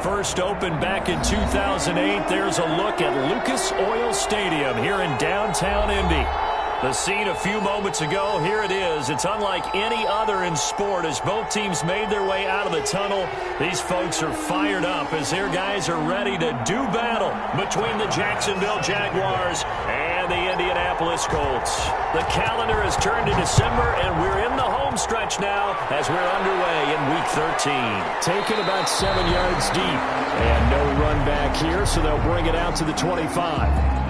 First opened back in 2008. There's a look at Lucas Oil Stadium here in downtown Indy. The scene a few moments ago, here it is. It's unlike any other in sport as both teams made their way out of the tunnel. These folks are fired up as their guys are ready to do battle between the Jacksonville Jaguars and the Indianapolis Colts. The calendar has turned to December, and we're in the home stretch now as we're underway in Week 13. Taken about 7 yards deep, and no run back here, so they'll bring it out to the 25.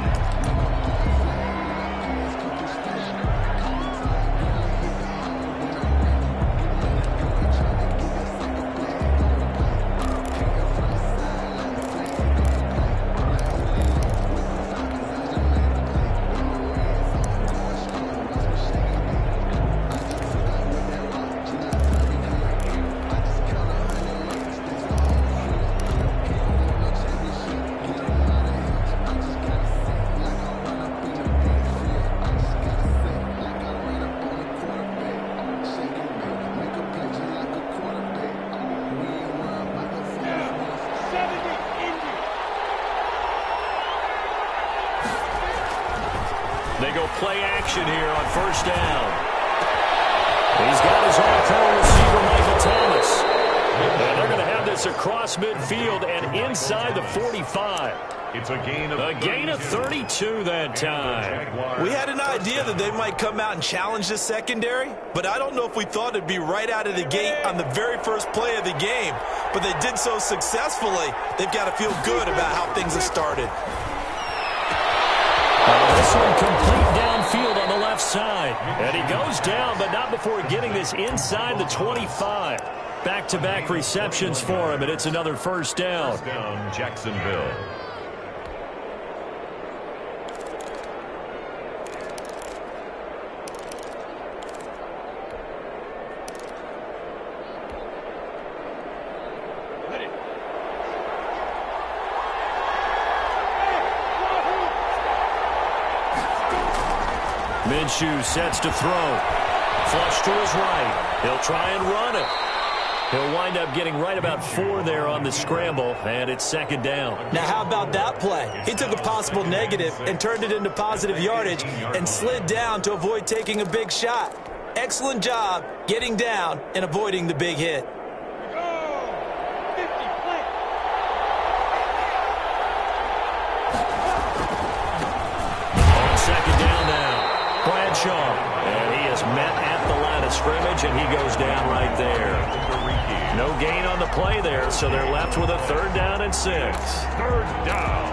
They go play action here on first down. He's got his all-pro receiver, Michael Thomas. And they're going to have this across midfield and inside the 45. It's a gain of 32 that time. We had an idea that they might come out and challenge the secondary, but I don't know if we thought it'd be right out of the gate on the very first play of the game. But they did so successfully, they've got to feel good about how things have started. This one complete downfield on the left side. And he goes down, but not before getting this inside the 25. Back-to-back receptions for him, and it's another first down. First down, Jacksonville. Minshew sets to throw. Flush to his right. He'll try and run it. He'll wind up getting right about 4 there on the scramble, and it's second down. Now, how about that play? He took a possible negative and turned it into positive yardage and slid down to avoid taking a big shot. Excellent job getting down and avoiding the big hit. On second down now, Bradshaw. And he is met at the line of scrimmage, and he goes down right there. No gain on the play there, so they're left with a third down and 6. Third down.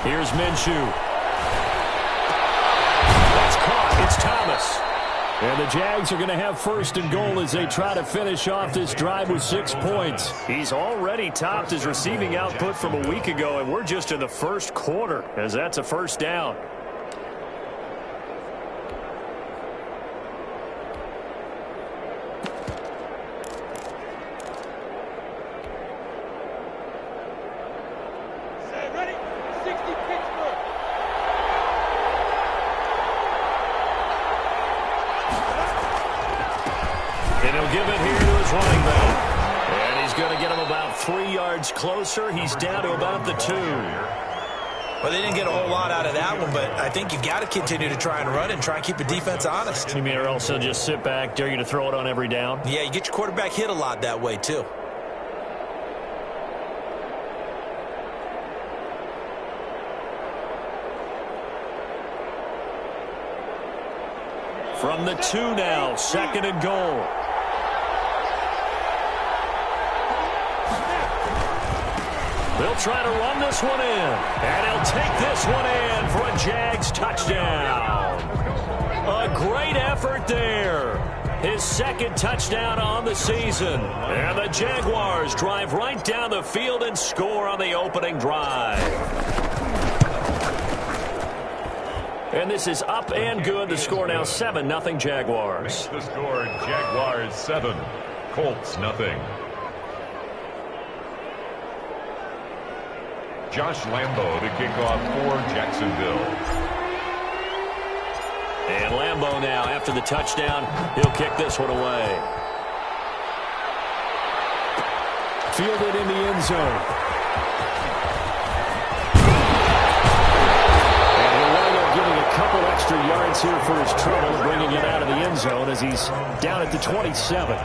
Here's Minshew. That's caught. It's Thomas. And the Jags are going to have first and goal as they try to finish off this drive with 6 points. He's already topped his receiving output from a week ago, and we're just in the first quarter as that's a first down. And he'll give it here to his running back. And he's going to get him about 3 yards closer. He's down to about the 2. Well, they didn't get a whole lot out of that one, but I think you got to continue to try and run and try and keep the defense honest. You mean or else he'll just sit back, dare you to throw it on every down? Yeah, you get your quarterback hit a lot that way, too. From the 2 now, second and goal. They'll try to run this one in. And he'll take this one in for a Jags touchdown. A great effort there. his second touchdown on the season. And the Jaguars drive right down the field and score on the opening drive. And this is up and good. The score now 7-0 Jaguars. The score, Jaguars 7, Colts 0. Josh Lambo to kick off for Jacksonville. And Lambo now, after the touchdown, he'll kick this one away. Fielded in the end zone. And he'll wind up getting a couple extra yards here for his trouble, bringing it out of the end zone as he's down at the 27.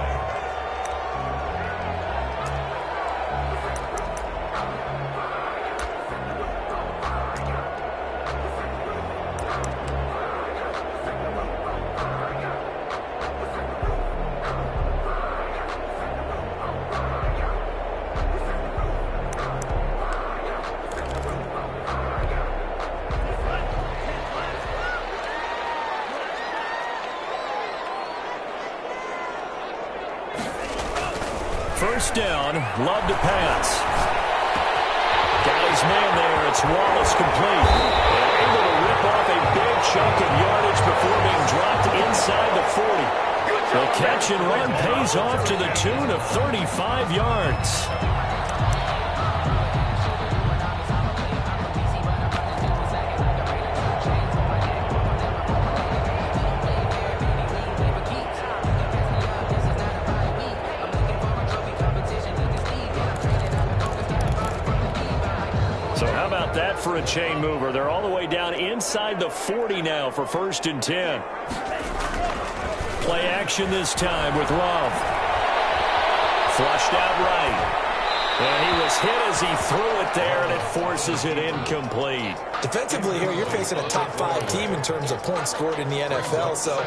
First down, Love to pass. Got his man there. It's Wallace complete. And able to rip off a big chunk of yardage before being dropped inside the 40. The catch and run pays off to the tune of 35 yards. That for a chain mover. They're all the way down inside the 40 now for 1st and 10. Play action this time with Love. Flushed out right. And he was hit as he threw it there, and it forces it incomplete. Defensively here, you're facing a top 5 team in terms of points scored in the NFL. So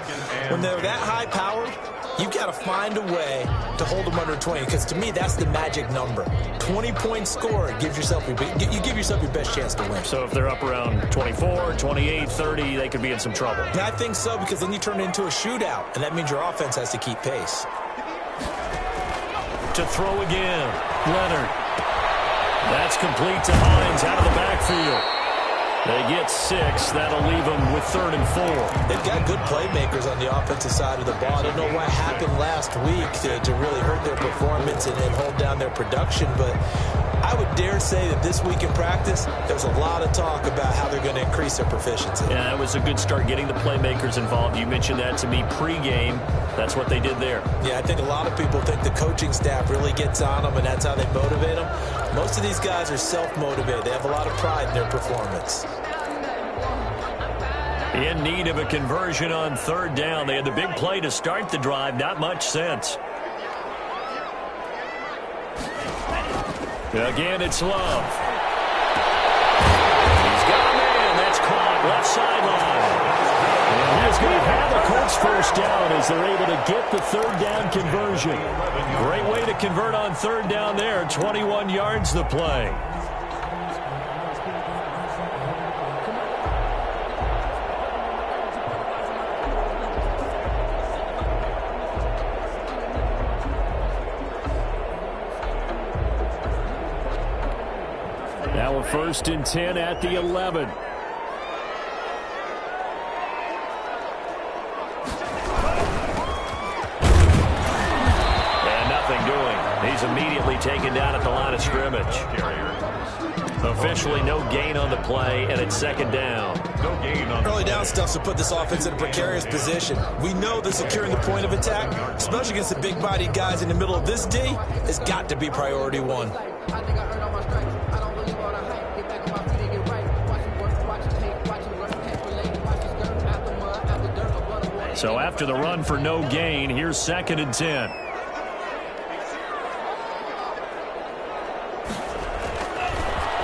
when they're that high-powered, you've got to find a way to hold them under 20, because to me, that's the magic number. 20 points scored, you give yourself your best chance to win. So if they're up around 24, 28, 30, they could be in some trouble. And I think so, because then you turn it into a shootout, and that means your offense has to keep pace. To throw again, Leonard. That's complete to Hines out of the backfield. They get 6. That'll leave them with 3rd and 4. They've got good playmakers on the offensive side of the ball. I don't know what happened last week to really hurt their performance and hold down their production, but I would dare say that this week in practice, there's a lot of talk about how they're going to increase their proficiency. Yeah, that was a good start, getting the playmakers involved. You mentioned that to me pregame. That's what they did there. Yeah, I think a lot of people think the coaching staff really gets on them, and that's how they motivate them. Most of these guys are self-motivated. They have a lot of pride in their performance. In need of a conversion on 3rd down. They had the big play to start the drive. Not much sense. Again, it's Love. He's got a man. That's caught left sideline. And he is going to have a Colts first down as they're able to get the 3rd down conversion. Great way to convert on 3rd down there. 21 yards the play. Now a 1st and 10 at the 11. And nothing doing. He's immediately taken down at the line of scrimmage. Officially no gain on the play, and it's 2nd down. No gain on Early down stuff to put this offense in a precarious position. We know that securing the point of attack, especially against the big-bodied guys in the middle of this D, has got to be priority 1. So after the run for no gain, here's 2nd and 10.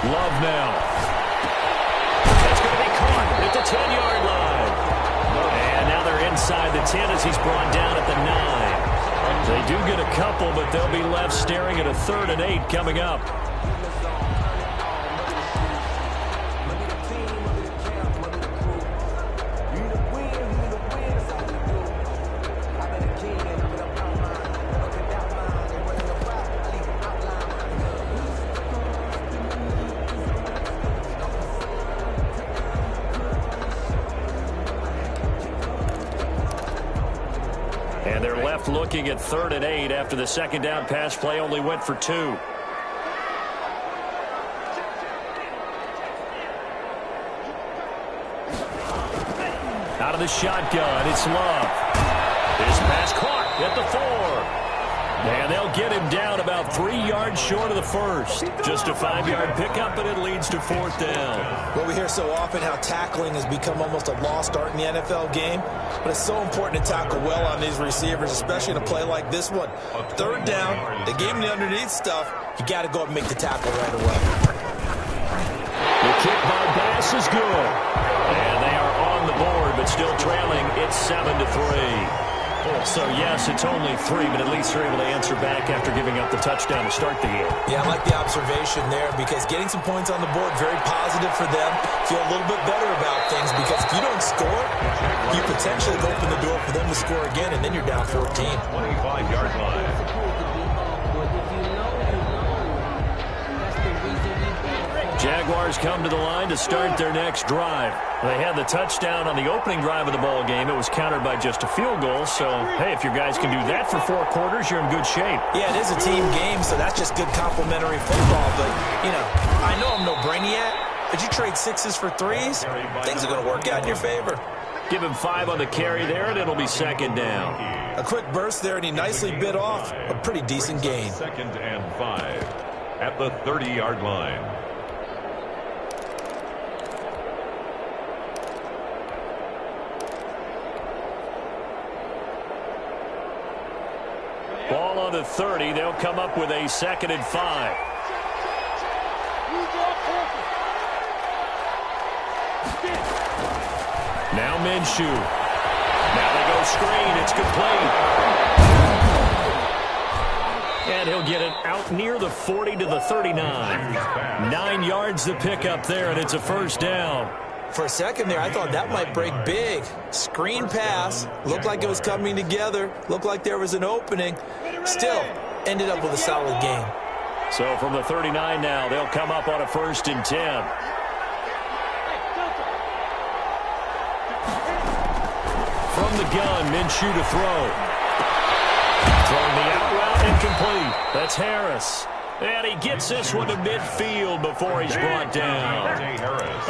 Love now. That's going to be caught at the 10-yard line. And now they're inside the 10 as he's brought down at the 9. They do get a couple, but they'll be left staring at a 3rd and 8 coming up. And they're left looking at 3rd and 8 after the second down pass play only went for 2. Out of the shotgun, it's Love. His pass caught at the 4. And they'll get him down about 3 yards short of the first. Just a 5-yard pickup, and it leads to 4th down. Well, we hear so often how tackling has become almost a lost art in the NFL game. But it's so important to tackle well on these receivers, especially in a play like this one. 3rd down, they gave him the underneath stuff. You got to go up and make the tackle right away. The kick by Bass is good. And they are on the board, but still trailing. It's 7-3. So, yes, it's only 3, but at least they're able to answer back after giving up the touchdown to start the game. Yeah, I like the observation there because getting some points on the board, very positive for them. Feel a little bit better about things because if you don't score, you potentially open the door for them to score again, and then you're down 14. 25-yard line. Jaguars come to the line to start their next drive. They had the touchdown on the opening drive of the ball game. It was countered by just a field goal. So, hey, if your guys can do that for 4 quarters, you're in good shape. Yeah, it is a team game, so that's just good complimentary football. But, I know I'm no brainiac, but you trade 6s for 3s, things are going to work out in your favor. Give him 5 on the carry there, and it'll be 2nd down. A quick burst there, and he nicely bit off a pretty decent gain. 2nd and 5 at the 30-yard line. Ball on the 30. They'll come up with a 2nd and 5. Now Minshew. Now they go screen. It's complete. And he'll get it out near the 40 to the 39. 9 yards to pick up there, and it's a 1st down. For a second there, I thought that might break big. Screen pass. Looked like it was coming together. Looked like there was an opening. Still, ended up with a solid game. So from the 39 now, they'll come up on a 1st and 10. From the gun, Minshew to throw. Throwing the out route incomplete. That's Harris. And he gets this one to midfield before he's brought down.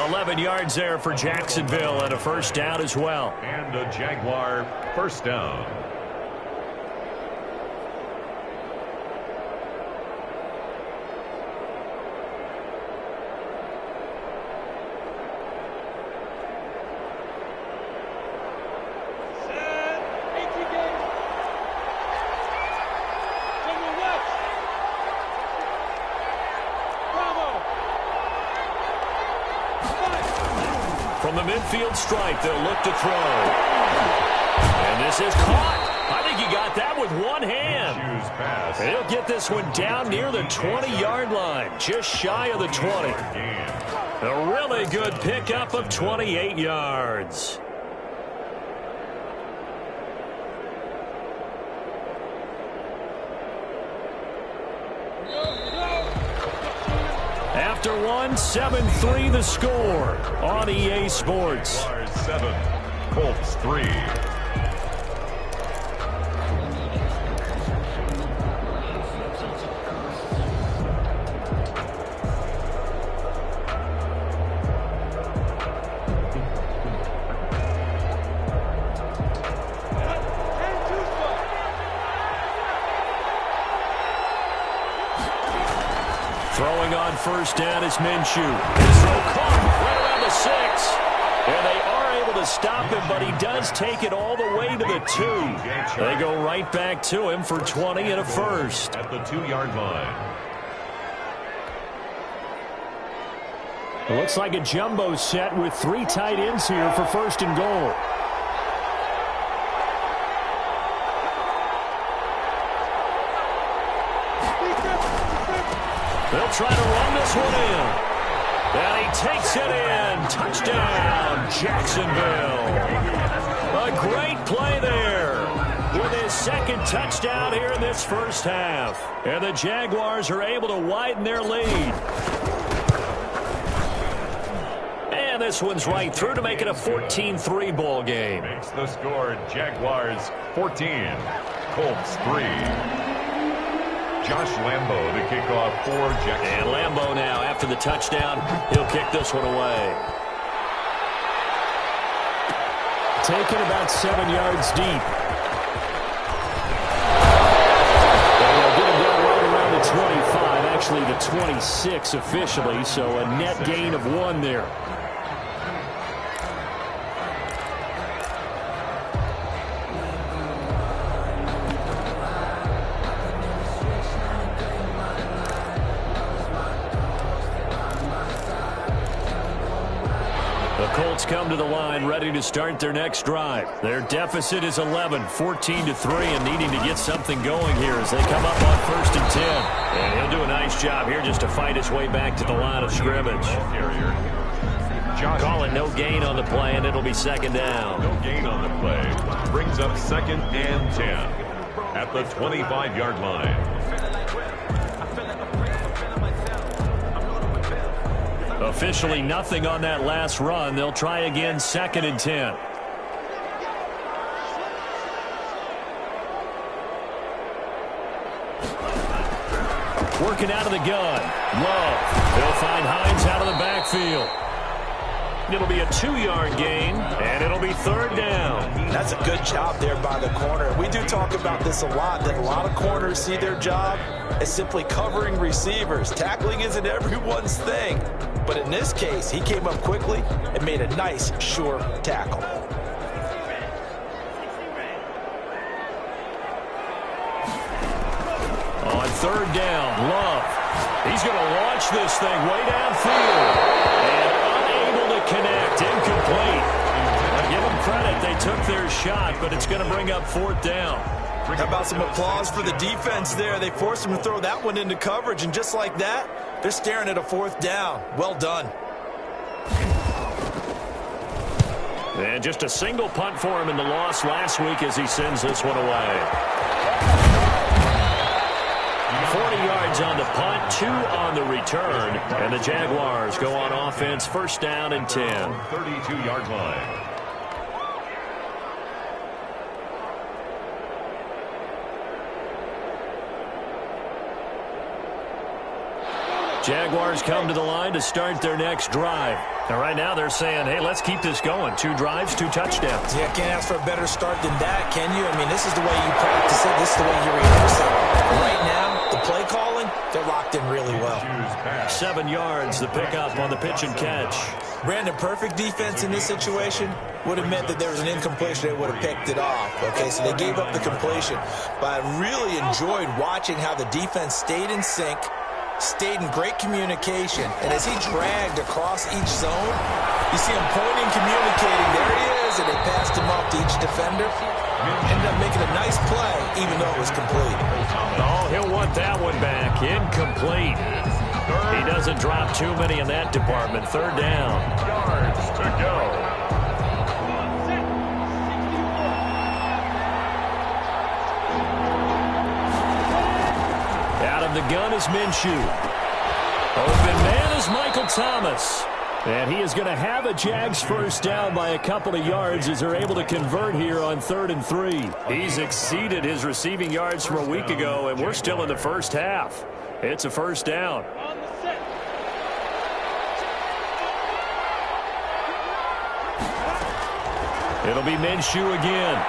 11 yards there for Jacksonville and a 1st down as well. And a Jaguar 1st down. From the midfield stripe, they'll look to throw. And this is caught. I think he got that with one hand. He'll get this one down near the 20-yard line, just shy of the 20. A really good pickup of 28 yards. After one, 7-3 the score on EA Sports. 7, Colts 3. Throwing on 1st down is Minshew. His throw caught right around the 6. And they are able to stop him, but he does take it all the way to the 2. They go right back to him for 20 and a 1st. At the 2-yard line. It looks like a jumbo set with 3 tight ends here for 1st and goal. They'll try to run this one in. And he takes it in. Touchdown, Jacksonville. A great play there with his 2nd touchdown here in this 1st half. And the Jaguars are able to widen their lead. And this one's right through to make it a 14-3 ball game. Makes the score Jaguars 14, Colts 3. Josh Lambo to kick off for Jackson. And Lambo now, after the touchdown, he'll kick this one away. Taken about 7 yards deep. And they'll get him down right around the 25, actually the 26 officially, so a net gain of 1 there. Colts come to the line ready to start their next drive. Their deficit is 11, 14-3, and needing to get something going here as they come up on 1st and 10. And he'll do a nice job here just to fight his way back to the line of scrimmage. Call it no gain on the play, and it'll be 2nd down. No gain on the play. Brings up 2nd and 10 at the 25-yard line. Officially nothing on that last run. They'll try again, 2nd and 10. Working out of the gun. Love. They'll find Hines out of the backfield. It'll be a 2-yard gain, and it'll be 3rd down. That's a good job there by the corner. We do talk about this a lot, that a lot of corners see their job as simply covering receivers. Tackling isn't everyone's thing. But in this case, he came up quickly and made a nice, sure tackle. On 3rd down, Love. He's going to launch this thing way downfield. And unable to connect, incomplete. I give them credit, they took their shot, but it's going to bring up 4th down. How about some applause for the defense there? They forced him to throw that one into coverage, and just like that, they're staring at a 4th down. Well done. And just a single punt for him in the loss last week as he sends this one away. 40 yards on the punt, 2 on the return, and the Jaguars go on offense, 1st down and 10. 32-yard line. Jaguars come to the line to start their next drive. And right now they're saying, hey, let's keep this going. 2 drives, 2 touchdowns. Yeah, can't ask for a better start than that, can you? I mean, this is the way you practice it. This is the way you rehearse it. Right now, the play calling, they're locked in really well. 7 yards, the pickup on the pitch and catch. Brandon, perfect defense in this situation would have meant that there was an incompletion. They would have picked it off. Okay, so they gave up the completion. But I really enjoyed watching how the defense stayed in sync, stayed in great communication, and as he dragged across each zone, you see him pointing, communicating, there he is, and they passed him off to each defender. Ended up making a nice play, even though it was complete. Oh, he'll want that one back. Incomplete. He doesn't drop too many in that department. 3rd down. Yards to go. The gun is Minshew. Open man is Michael Thomas. And he is going to have a Jags 1st down by a couple of yards as they're able to convert here on 3rd and 3. He's exceeded his receiving yards from a week ago, and we're still in the 1st half. It's a 1st down. It'll be Minshew again.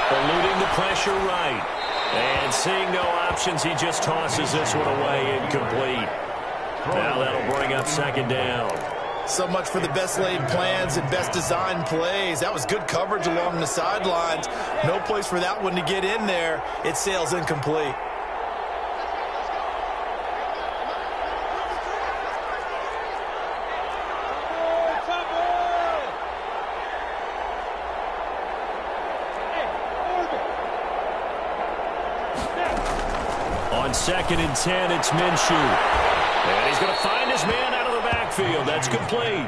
Eluding the pressure right. And seeing no options, he just tosses this one away, incomplete. Now that'll bring up 2nd down. So much for the best laid plans and best designed plays. That was good coverage along the sidelines. No place for that one to get in there. It sails incomplete. On 2nd and 10, it's Minshew. And he's going to find his man out of the backfield. That's complete.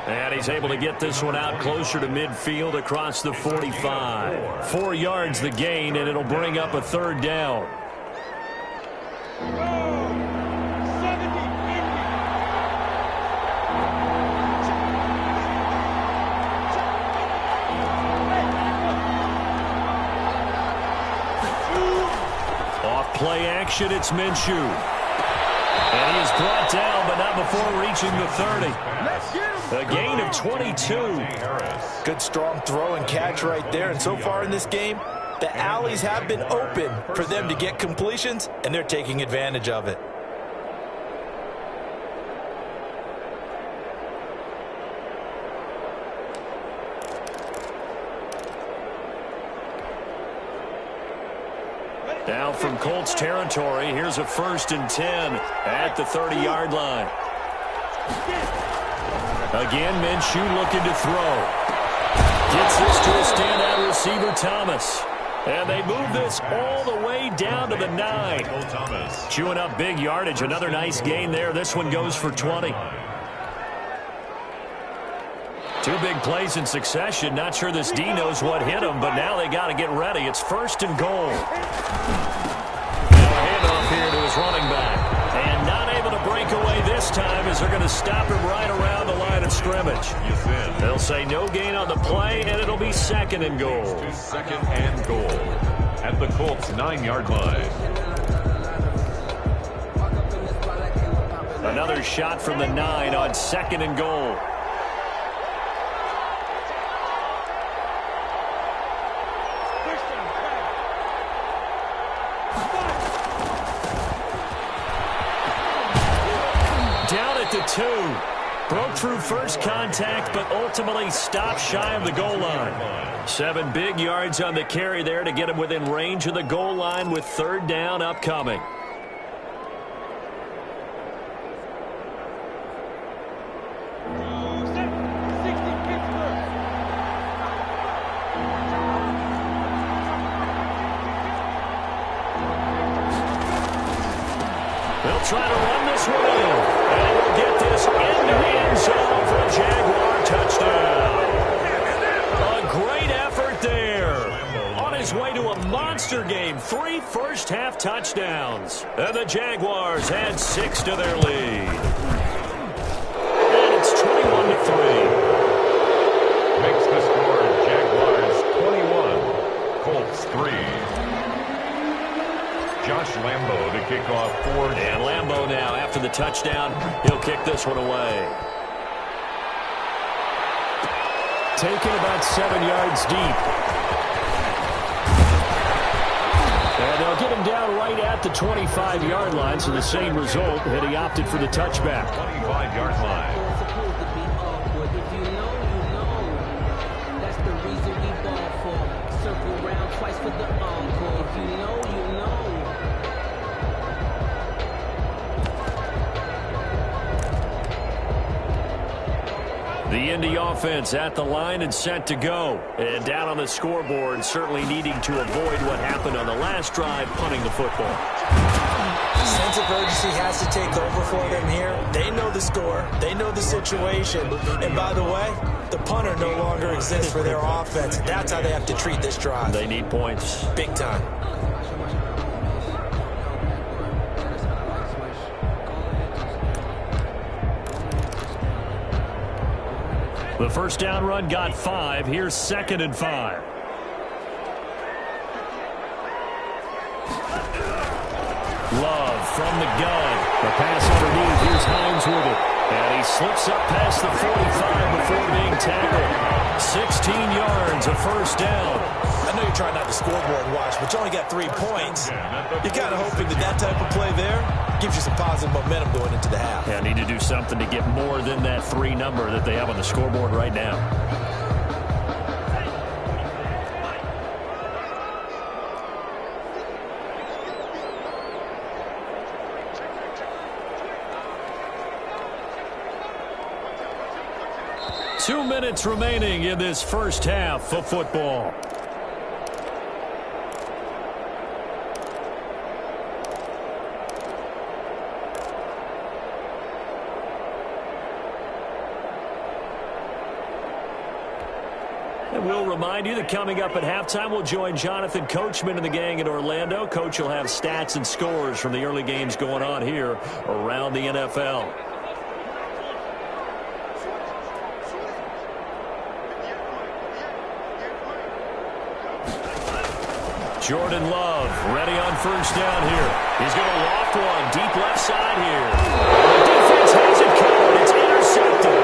And he's able to get this one out closer to midfield across the 45. 4 yards the gain, and it'll bring up a 3rd down. formation, it's Minshew. And he is brought down, but not before reaching the 30. A gain of 22. Good strong throw and catch right there. And so far in this game, the alleys have been open for them to get completions, and they're taking advantage of it. Now from Colts territory, here's a 1st and 10 at the 30-yard line. Again, Minshew looking to throw. Gets this to a standout receiver, Thomas. And they move this all the way down to the 9. Chewing up big yardage. Another nice gain there. This one goes for 20. 2 big plays in succession. Not sure this D knows what hit him, but now they got to get ready. It's 1st and goal. Now a handoff here to his running back. And not able to break away this time as they're going to stop him right around the line of scrimmage. They'll say no gain on the play, and it'll be 2nd and goal. 2nd and goal at the Colts 9-yard line. Another shot from the 9 on 2nd and goal. Down at the 2. Broke through first contact, but ultimately stopped shy of the goal line. 7 big yards on the carry there to get him within range of the goal line with 3rd down upcoming. They'll try to run this one in. And we'll get this into the end zone for a Jaguar touchdown. A great effort there. On his way to a monster game. 3 first-half touchdowns. And the Jaguars add 6 to their lead. And it's 21-3. Makes the score Jaguars 21, Colts 3. Josh Lambo to kick off for. And Lambo now, after the touchdown, he'll kick this one away. Taken about 7 yards deep. And they'll get him down right at the 25-yard line, so the same result, and he opted for the touchback. 25-yard line. The Indy offense at the line and set to go. And down on the scoreboard, certainly needing to avoid what happened on the last drive, punting the football. Sense of urgency has to take over for them here. They know the score. They know the situation. And by the way, the punter no longer exists for their offense. That's how they have to treat this drive. They need points. Big time. The first down run got 5. Here's 2nd and 5. Love from the gun. The pass underneath. Here's Hines with it. And he slips up past the 45 before being tackled. 16 yards, a first down. I know you're trying not to scoreboard watch, but you only got 3 points. You're kind of hoping that type of play there gives you some positive momentum going into the half. Yeah, need to do something to get more than that 3 number that they have on the scoreboard right now. Two minutes remaining in this first half of football. And we'll remind you that coming up at halftime, we'll join Jonathan Coachman and the gang in Orlando. Coach will have stats and scores from the early games going on here around the NFL. Jordan Love ready on first down here. He's going to loft one deep left side here. The defense has it covered. It's intercepted.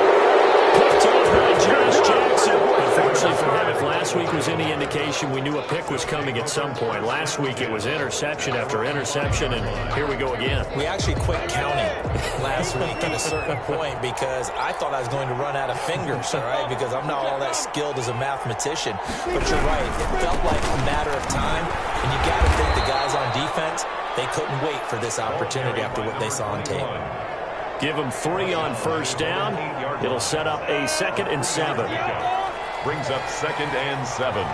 Picked off by Josh Jackson. Unfortunately for him, if last week was any indication, we knew a pick was coming at some point. Last week it was interception after interception, and here we go again. We actually quit counting last week at a certain point because I thought I was going to run out of fingers, all right, because I'm not all that skilled as a mathematician. But you're right. It felt like a matter of time, and you got to think the guys on defense, they couldn't wait for this opportunity after what they saw on tape. Give them 3 on first down. It'll set up a 2nd and 7. Brings up 2nd and 7.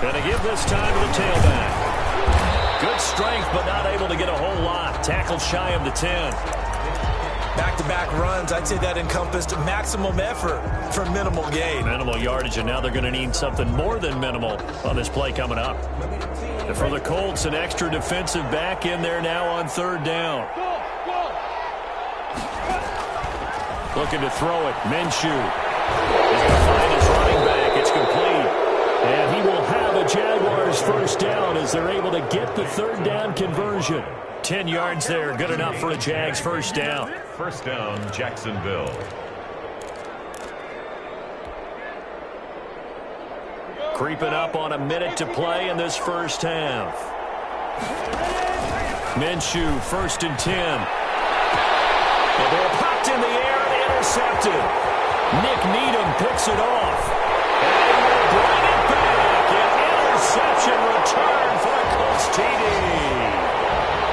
Going to give this time to the tailback. Good strength, but not able to get a whole lot. Tackled shy of the 10. Back-to-back runs, I'd say that encompassed maximum effort for minimal gain. Minimal yardage, and now they're going to need something more than minimal on this play coming up. And for the Colts, an extra defensive back in there now on 3rd down. Looking to throw it. Minshew. He's going to find his running back. It's complete. And he will have a Jaguars first down as they're able to get the 3rd down conversion. 10 yards there. Good enough for a Jags first down. First down, Jacksonville. Creeping up on a minute to play in this first half. Minshew, 1st and 10. The ball popped in the air and intercepted. Nick Needham picks it off. And will bring it back. An interception return for a Colts TD.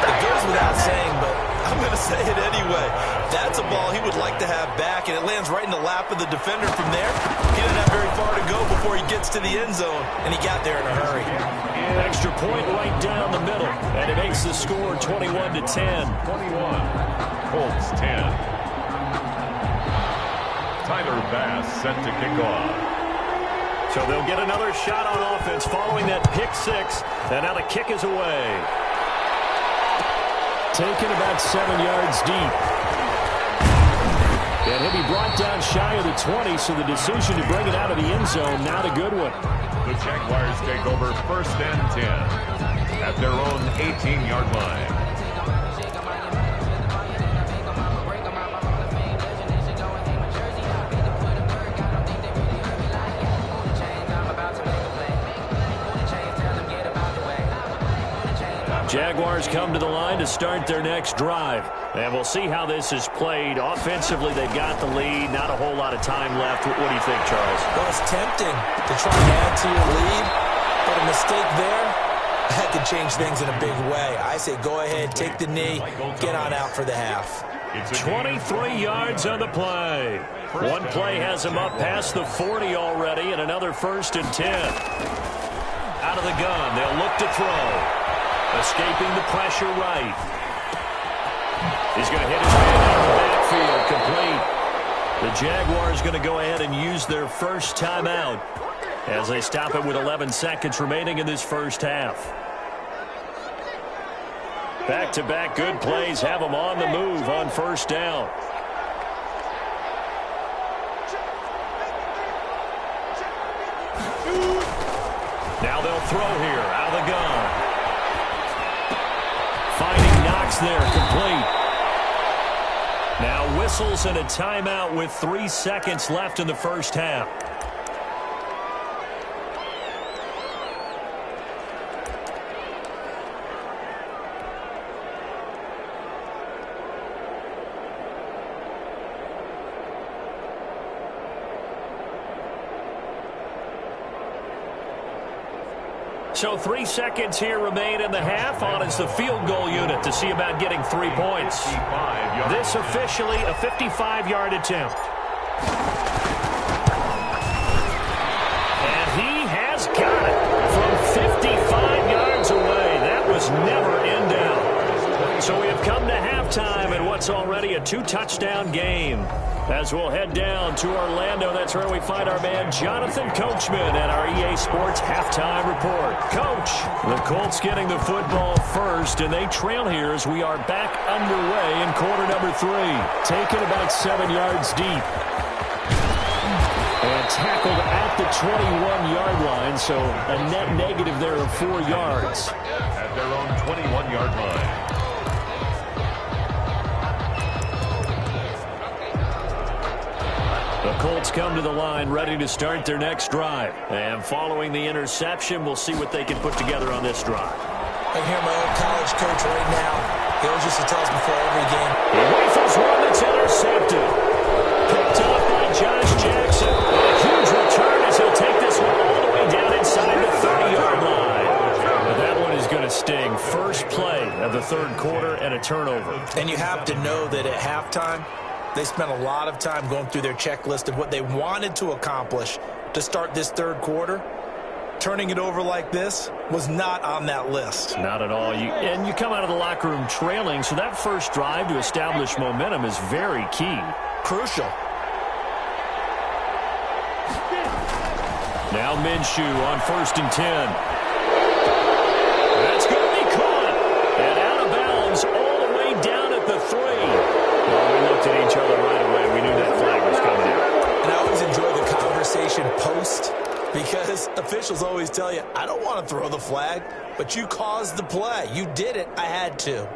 It goes without saying, but I'm going to say it anyway. That's a ball he would like to have back, and it lands right in the lap of the defender from there. He doesn't have very far to go before he gets to the end zone, and he got there in a hurry. Extra point right down the middle, and it makes the score 21-10. 21. Colts 10. Tyler Bass sent to kick off. So they'll get another shot on offense following that pick 6, and now the kick is away. Taken about 7 yards deep. And he'll be brought down shy of the 20, so the decision to bring it out of the end zone, not a good one. The Jaguars take over 1st and 10 at their own 18-yard line. Jaguars come to the line to start their next drive. And we'll see how this is played. Offensively, they've got the lead. Not a whole lot of time left. What do you think, Charles? Well, it's tempting to try and add to your lead, but a mistake there, that could change things in a big way. I say go ahead, take the knee, get on out for the half. 23 yards on the play. One play has him up past the 40 already, and another 1st and 10. Out of the gun, they'll look to throw. Escaping the pressure right. He's going to hit his man out of the backfield. Complete. The Jaguars going to go ahead and use their first timeout as they stop it with 11 seconds remaining in this first half. Back-to-back good plays have them on the move on first down. Now they'll throw here out of the gun. Finding Knox there, complete. Now whistles and a timeout with 3 seconds left in the first half. So 3 seconds here remain in the half. On is the field goal unit to see about getting 3 points. This officially a 55-yard attempt. And he has got it from 55 yards away. That was never in doubt. So we have come to halftime in what's already a 2-touchdown game. As we'll head down to Orlando, that's where we find our man Jonathan Coachman at our EA Sports Halftime Report. Coach, the Colts getting the football first, and they trail here as we are back underway in quarter number 3. Taken about 7 yards deep. tackled at the 21-yard line, so a net negative there of 4 yards. At their own 21-yard line. The Colts come to the line ready to start their next drive. And following the interception, we'll see what they can put together on this drive. I hear my old college coach right now. He always used to tell us before every game. He rifles one that's intercepted. Picked off by Josh Jackson. A huge return as he'll take this one all the way down inside the 30-yard line. But that one is going to sting. First play of the third quarter and a turnover. And you have to know that at halftime, they spent a lot of time going through their checklist of what they wanted to accomplish to start this third quarter. Turning it over like this was not on that list. Not at all. And you come out of the locker room trailing, so that first drive to establish momentum is very key. Crucial. Now Minshew on 1st and 10. That's going to be caught. And out of bounds all the way down at the 3. Well, we looked at each other right away. We knew that flag was coming out. And I always enjoy the conversation post, because officials always tell you, I don't want to throw the flag, but you caused the play. You did it. I had to.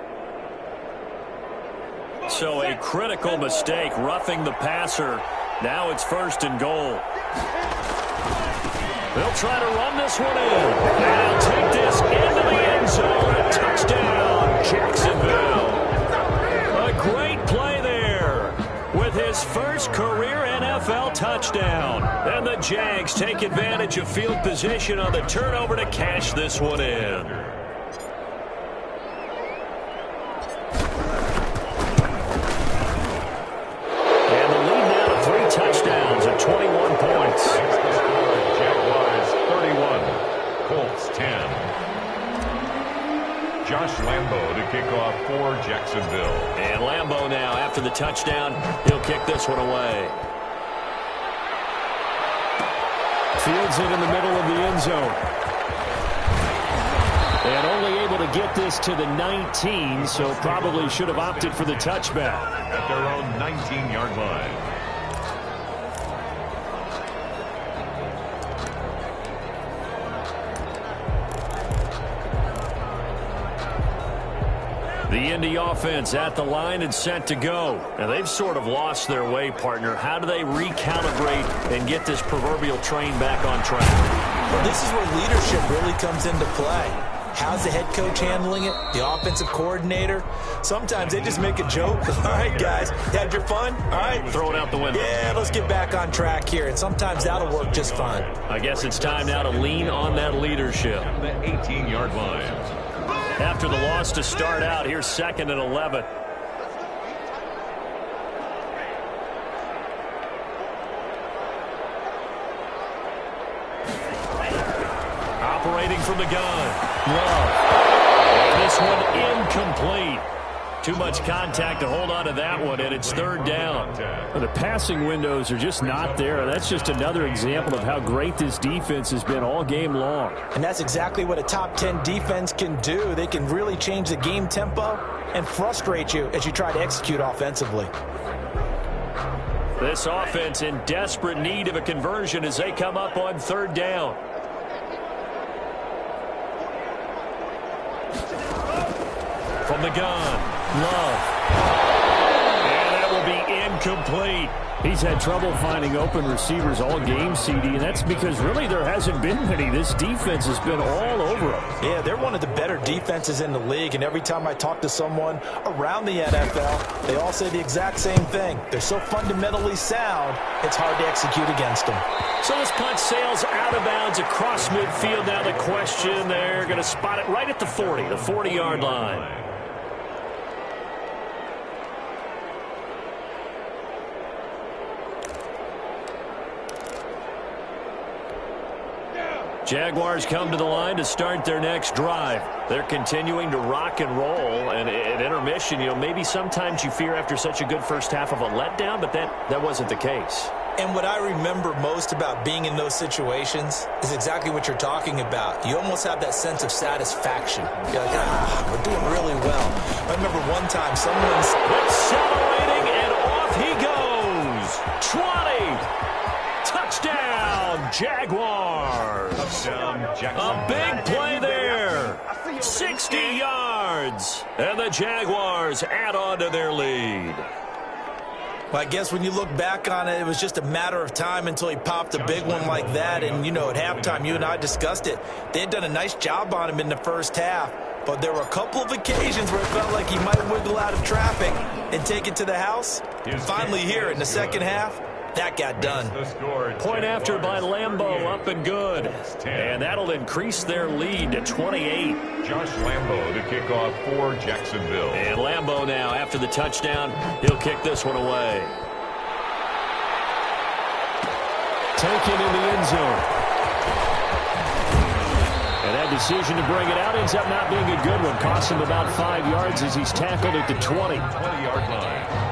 So a critical mistake, roughing the passer. Now it's 1st and goal. They'll try to run this one in. And take this into the end zone. A touchdown, Jacksonville. A great play there with his first career NFL touchdown. And the Jags take advantage of field position on the turnover to cash this one in. And the lead now to 3 touchdowns at 21 points. Jaguars 31, Colts 10. Josh Lambo to kick off for Jacksonville. And Lambo now, after the touchdown, he'll kick this one away. Fields it in the middle of the end zone. And only able to get this to the 19, so probably should have opted for the touchback. At their own 19-yard line. The Indy offense at the line and set to go. And they've sort of lost their way, partner. How do they recalibrate and get this proverbial train back on track? Well, this is where leadership really comes into play. How's the head coach handling it? The offensive coordinator? Sometimes they just make a joke. All right, guys, had your fun? All right. Throw it out the window. Yeah, let's get back on track here. And sometimes that'll work just fine. I guess it's time now to lean on that leadership. The 18-yard line. After the loss to start out, here's 2nd and 11. Operating from the gun. Love. And this one incomplete. Too much contact to hold on to that one, and it's 3rd down. Well, the passing windows are just not there. That's just another example of how great this defense has been all game long. And that's exactly what a top 10 defense can do. They can really change the game tempo and frustrate you as you try to execute offensively. This offense in desperate need of a conversion as they come up on 3rd down. From the gun, Love. And that will be incomplete. He's had trouble finding open receivers all game, CD, and that's because really there hasn't been many. This defense has been all over them. Yeah, they're one of the better defenses in the league, and every time I talk to someone around the NFL, they all say the exact same thing. They're so fundamentally sound, it's hard to execute against them. So this punt sails out of bounds across midfield. Now the question, they're going to spot it right at the 40, the 40-yard line. Jaguars come to the line to start their next drive. They're continuing to rock and roll, and at intermission, maybe sometimes you fear after such a good first half of a letdown, but that wasn't the case. And what I remember most about being in those situations is exactly what you're talking about. You almost have that sense of satisfaction. You're like, we're doing really well. I remember one time someone's accelerating, and off he goes. 20. Touchdown, Jaguars. Touchdown, A big play there. 60 yards. And the Jaguars add on to their lead. Well, I guess when you look back on it, it was just a matter of time until he popped a big one like that. And, you know, at halftime, you and I discussed it. They had done a nice job on him in the first half. But there were a couple of occasions where it felt like he might wiggle out of traffic and take it to the house. Finally here in the second half, that got done. Point after by Lambeau, up and good. And that'll increase their lead to 28. Josh Lambeau to kick off for Jacksonville. And Lambeau now, after the touchdown, he'll kick this one away. Taken in the end zone. And that decision to bring it out ends up not being a good one. Costs him about 5 yards as he's tackled at the 20. 20-yard line.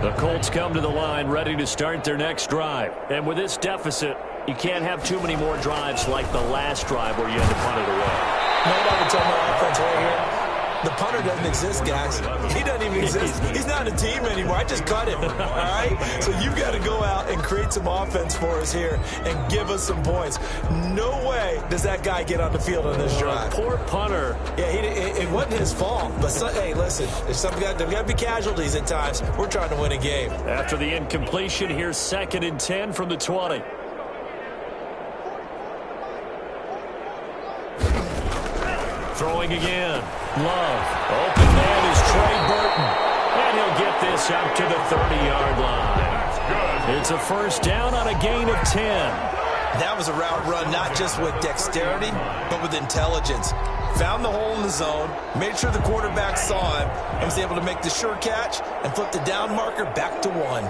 The Colts come to the line ready to start their next drive. And with this deficit, you can't have too many more drives like the last drive where you had to punt it away. No one ever told my offense right here. The punter doesn't exist, guys. He doesn't even exist. He's not a team anymore. I just cut him, all right? So you've got to go out and create some offense for us here and give us some points. No way does that guy get on the field on this drive. Poor punter. Yeah, it wasn't his fault. But, hey, listen, there's got to be casualties at times. We're trying to win a game. After the incompletion, here's 2nd and 10 from the 20. Throwing again. Love. Open man is Trey Burton. And he'll get this out to the 30-yard line. It's a first down on a gain of 10. That was a route run not just with dexterity, but with intelligence. Found the hole in the zone, made sure the quarterback saw him, and was able to make the sure catch and flip the down marker back to 1.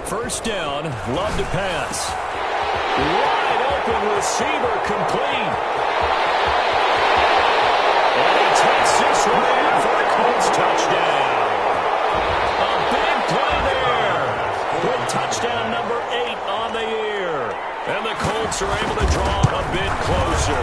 First down, Love to pass. Wide open receiver complete. And he takes this one in for a Colts touchdown. A big play there with touchdown number 8 on the year. And the Colts are able to draw a bit closer.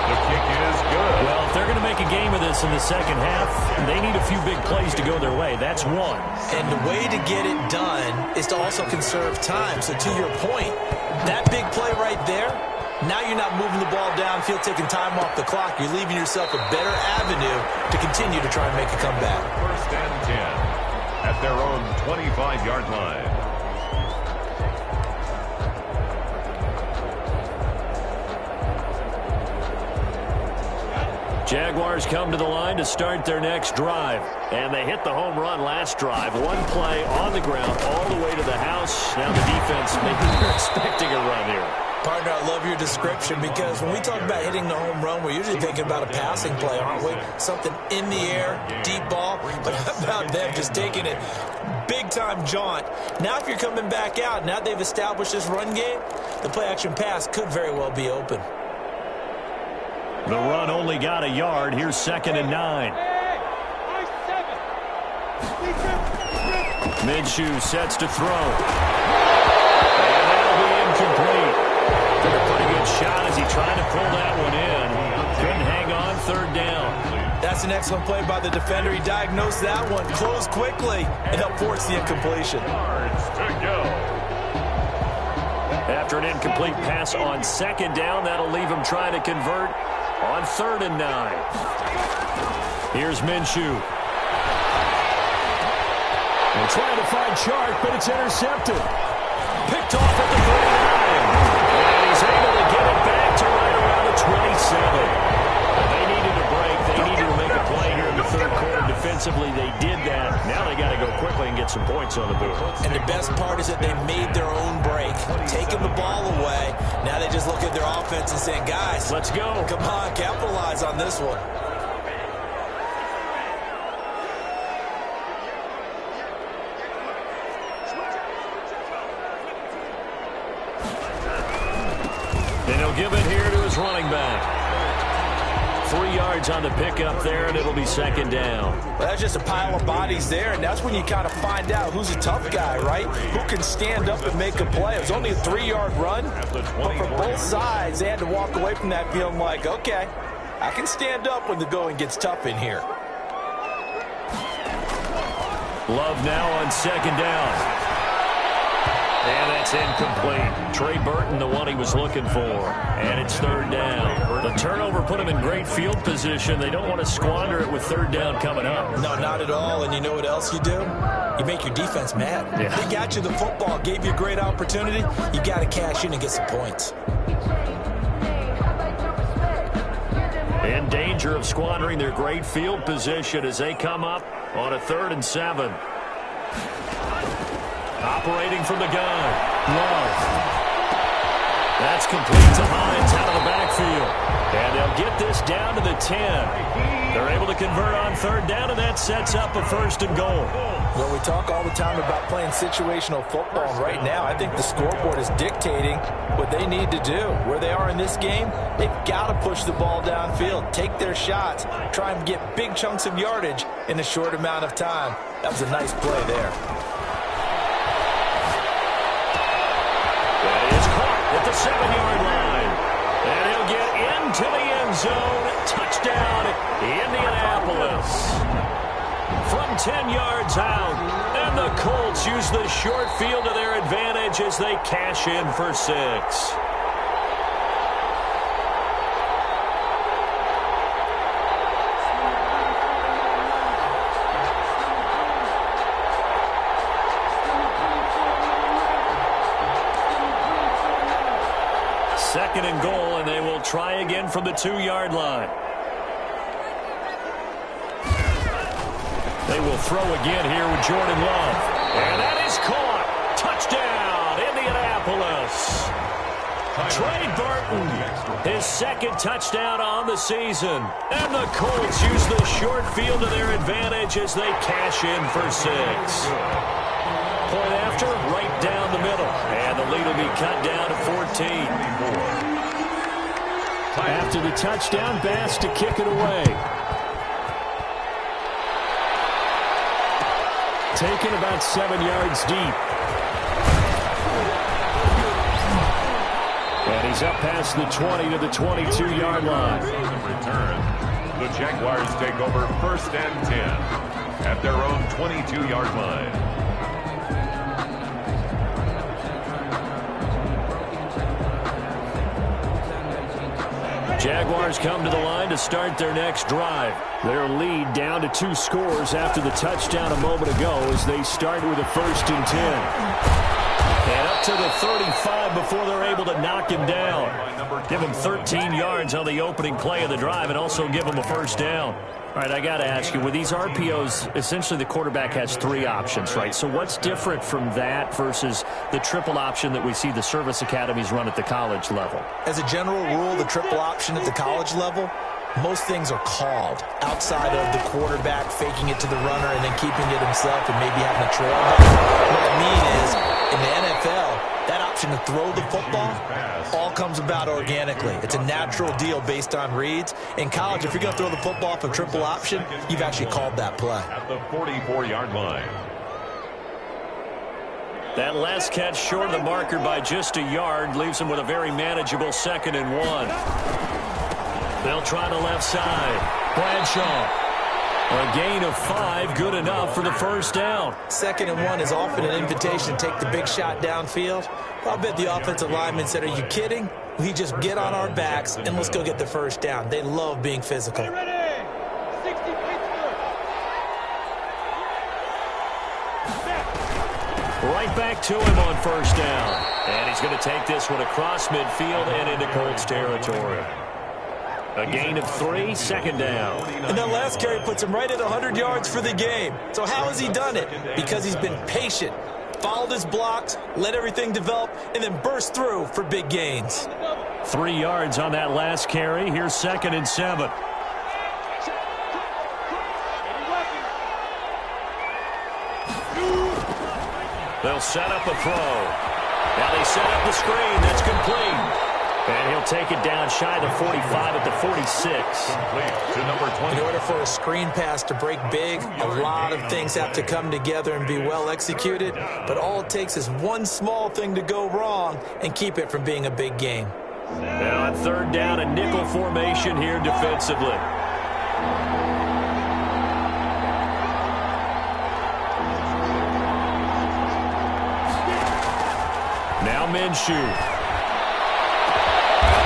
The kick is good. Well, if they're going to make a game of this in the second half, they need a few big plays to go their way. That's one. And the way to get it done is to also conserve time. So to your point, that big play right there, now you're not moving the ball downfield, taking time off the clock. You're leaving yourself a better avenue to continue to try and make a comeback. First and 10 at their own 25-yard line. Jaguars come to the line to start their next drive. And they hit the home run last drive. One play on the ground all the way to the house. Now the defense, maybe they're expecting a run here. Partner, I love your description because when we talk about hitting the home run, we're usually thinking about a passing play, aren't we? Something in the air, deep ball. But how about them just taking it big-time jaunt? Now if you're coming back out, now they've established this run game, the play-action pass could very well be open. The run only got a yard. Here's 2nd and 9. Minshew sets to throw. And that'll be incomplete. Took a pretty good shot as he tried to pull that one in. Couldn't hang on, 3rd down. That's an excellent play by the defender. He diagnosed that one, closed quickly, and helped force the incompletion. Yards to go. After an incomplete pass on 2nd down, that'll leave him trying to convert on 3rd and 9. Here's Minshew. They're trying to find Chark, but it's intercepted. Picked off at the 39. And he's able to get it back to right around the 27. They needed a break. They needed to make a play here in the 3rd quarter. Defensively, they did that. Now they got to go quickly and get some points on the board. And the best part is that they made their own break, taking the ball away. Now they just look at their offense and saying, guys, let's go. Come on, capitalize on this one. And he'll give it here to his running back. 3 yards yards on the pickup there, and it'll be second down. Well, that's just a pile of bodies there, and that's when you kind of find out who's a tough guy, right? Who can stand up and make a play. It was only a 3-yard run, but for both sides, they had to walk away from that feeling like, okay, I can stand up when the going gets tough in here. Love now on second down. And that's incomplete. Trey Burton, the one he was looking for. And it's third down. The turnover put him in great field position. They don't want to squander it with third down coming up. No, not at all. And you know what else you do? You make your defense mad. Yeah. They got you the football, gave you a great opportunity. You got to cash in and get some points. In danger of squandering their great field position as they come up on a 3rd and 7. Operating from the gun. Love. That's complete to Hines out of the backfield. And they'll get this down to the 10. They're able to convert on third down, and that sets up a 1st and goal. Well, we talk all the time about playing situational football. Right now, I think the scoreboard is dictating what they need to do. Where they are in this game, they've got to push the ball downfield, take their shots, try and get big chunks of yardage in a short amount of time. That was a nice play there. At the 7-yard line. And he'll get into the end zone. Touchdown, Indianapolis. From 10 yards out. And the Colts use the short field to their advantage as they cash in for 6. Second and goal, and they will try again from the 2-yard line. They will throw again here with Jordan Love. And that is caught. Touchdown, Indianapolis. Trey Burton, his 2nd touchdown on the season. And the Colts use the short field to their advantage as they cash in for 6. Point after, right down the middle. And the lead will be cut down to 14. After the touchdown, Bass to kick it away. Taken about 7 yards deep. And he's up past the 20 to the 22-yard line. Return. The Jaguars take over 1st and 10 at their own 22-yard line. Jaguars come to the line to start their next drive. Their lead down to 2 scores after the touchdown a moment ago as they start with a 1st and 10. And up to the 35 before they're able to knock him down. Give him 13 yards on the opening play of the drive and also give him a 1st down. All right, I got to ask you, with these RPOs, essentially the quarterback has 3 options, right? So what's different from that versus the triple option that we see the service academies run at the college level? As a general rule, the triple option at the college level, most things are called outside of the quarterback faking it to the runner and then keeping it himself and maybe having a trail back. What I mean is, in the NFL, that option to throw the football all comes about organically. It's a natural deal based on reads. In college, if you're going to throw the football off a triple option, you've actually called that play. At the 44-yard line. That last catch short of the marker by just a yard leaves him with a very manageable 2nd and 1. They'll try the left side. Bradshaw. A gain of 5, good enough for the 1st down. 2nd and 1 is often an invitation to take the big shot downfield. I'll bet the offensive lineman said, are you kidding? We just get on our backs and let's go get the 1st down. They love being physical. Right back to him on 1st down. And he's going to take this one across midfield and into Colts territory. A gain of 3, 2nd down. And that last carry puts him right at 100 yards for the game. So how has he done it? Because he's been patient, followed his blocks, let everything develop, and then burst through for big gains. 3 yards on that last carry. Here's 2nd and 7. They'll set up a throw. Now they set up the screen. That's complete. And he'll take it down shy of the 45 at the 46. Complete to number 20. In order for a screen pass to break big, a lot of things have to come together and be well executed. But all it takes is one small thing to go wrong and keep it from being a big game. Now on third down, a nickel formation here defensively. Now Minshew.